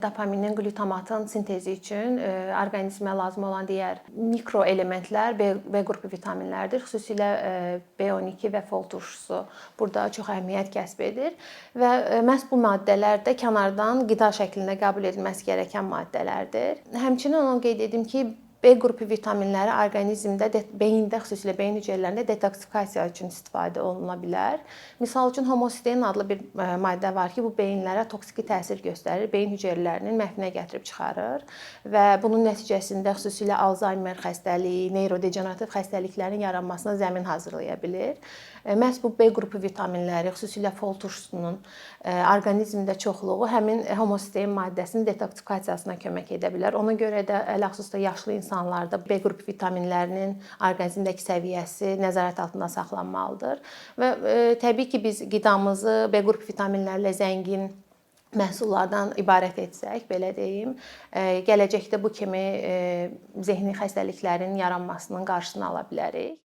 Dopaminin, glutamatın sintezi üçün orqanizmə lazım olan digər mikroelementlər B qrupu vitaminlərdir. Xüsusilə B12 və fol turşusu burada çox əhəmiyyət kəsb edir və məhz bu maddələr də kənardan qida şəklində qəbul edilməsi gərəkən maddələrdir. Həmçinin onu qeyd edim ki, B qrupu vitaminləri orqanizmdə, beyində, xüsusilə beyin hüceyrələrində detoksifikasiya üçün istifadə oluna bilər. Misal üçün, homostein adlı bir maddə var ki, bu beyinlərə toksiki təsir göstərir, beyin hüceyrələrinin məhvinə gətirib çıxarır və bunun nəticəsində xüsusilə Alzheimer xəstəliyi, neyrodegenerativ xəstəliklərin yaranmasına zəmin hazırlaya bilir. Məhz bu B qrupu vitaminləri, xüsusilə fol turşusunun orqanizmdə çoxluğu həmin homostein maddəsinin detoksifikasiyasına kömək edə bilər. Ona görə də ələxüsus yaşlı insanlarda B qrupu vitaminlərinin orqanizmdəki səviyyəsi nəzarət altında saxlanmalıdır və təbii ki, biz qidamızı B qrupu vitaminlərlə zəngin məhsullardan ibarət etsək, belə deyim, gələcəkdə bu kimi zehni xəstəliklərin yaranmasının qarşısını ala bilərik.